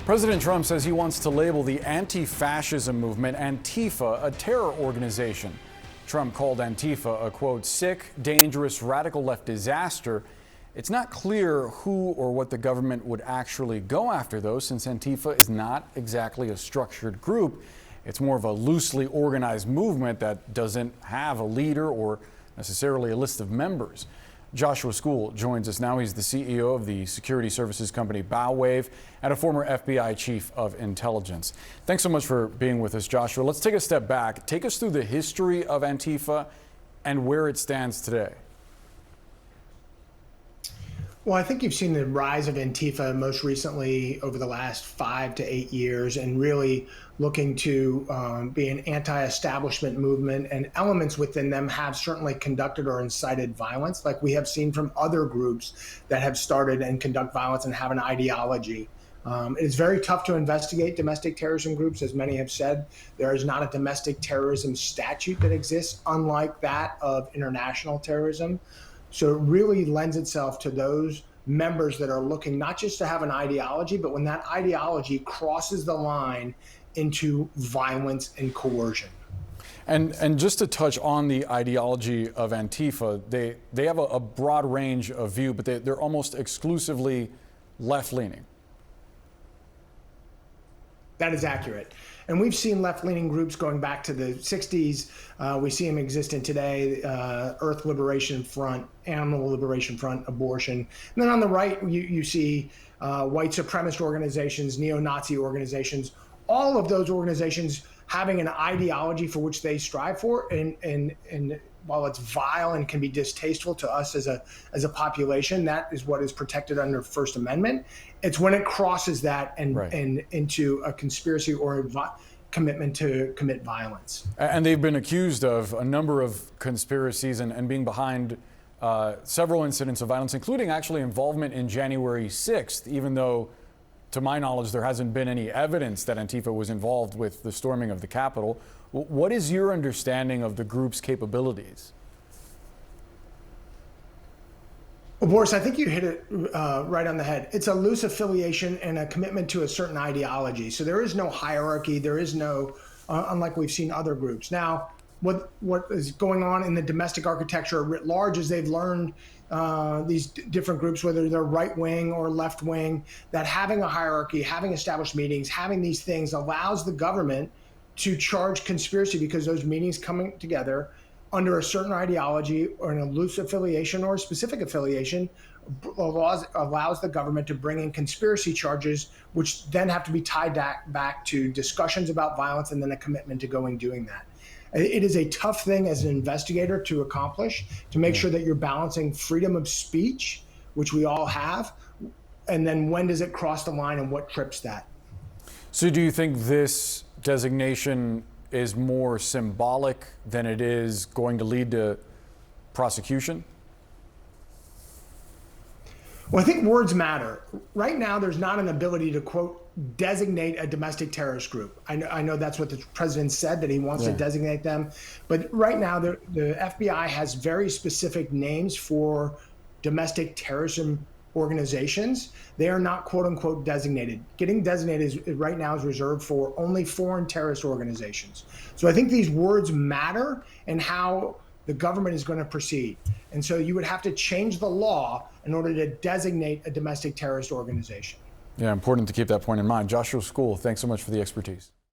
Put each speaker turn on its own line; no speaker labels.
President Trump says he wants to label the anti-fascism movement Antifa a terror organization. Trump called Antifa a, quote, sick, dangerous, radical left disaster. It's not clear who or what the government would actually go after, though, since Antifa is not exactly a structured group. It's more of a loosely organized movement that doesn't have a leader or necessarily a list of members. Joshua School joins us now. He's the CEO of the security services company Bowwave and a former FBI chief of intelligence. Thanks so much for being with us, Joshua. Let's take a step back. Take us through the history of Antifa and where it stands today.
Well, I think you've seen the rise of Antifa most recently over the last 5 to 8 years, and really looking to be an anti-establishment movement, and elements within them have certainly conducted or incited violence, like we have seen from other groups that have started and conduct violence and have an ideology. It is very tough to investigate domestic terrorism groups. As many have said, there is not a domestic terrorism statute that exists, unlike that of international terrorism. So it really lends itself to those members that are looking not just to have an ideology, but when that ideology crosses the line into violence and coercion.
And just to touch on the ideology of Antifa, they have a broad range of view, but they're almost exclusively left-leaning.
That is accurate. And we've seen left-leaning groups going back to the 60s. We see them existing today, Earth Liberation Front, Animal Liberation Front, abortion. And then on the right, you see white supremacist organizations, neo-Nazi organizations, all of those organizations having an ideology for which they strive for. And while it's vile and can be distasteful to us as a population, that is what is protected under First Amendment. It's when it crosses that and into a conspiracy or a commitment to commit violence.
And they've been accused of a number of conspiracies and being behind several incidents of violence, including actually involvement in January 6th, even though, to my knowledge, there hasn't been any evidence that Antifa was involved with the storming of the Capitol. What is your understanding of the group's capabilities?
Well, Boris, I think you hit it right on the head. It's a loose affiliation and a commitment to a certain ideology. So there is no hierarchy. There is no, unlike we've seen other groups. Now, what is going on in the domestic architecture writ large is they've learned these different groups, whether they're right wing or left wing, that having a hierarchy, having established meetings, having these things allows the government to charge conspiracy, because those meetings coming together under a certain ideology or an loose affiliation or a specific affiliation allows the government to bring in conspiracy charges, which then have to be tied back to discussions about violence and then a commitment to doing that. It is a tough thing as an investigator to accomplish, to make sure that you're balancing freedom of speech, which we all have, and then when does it cross the line and what trips that?
So do you think this designation is more symbolic than it is going to lead to prosecution?
Well, I think words matter. Right now, there's not an ability to, quote, designate a domestic terrorist group. I know that's what the president said, that he wants to designate them. But right now, the FBI has very specific names for domestic terrorism organizations. They are not, quote unquote, designated. Getting designated right now is reserved for only foreign terrorist organizations. So I think these words matter and how the government is going to proceed. And so you would have to change the law in order to designate a domestic terrorist organization.
Yeah, important to keep that point in mind. Joshua School, thanks so much for the expertise.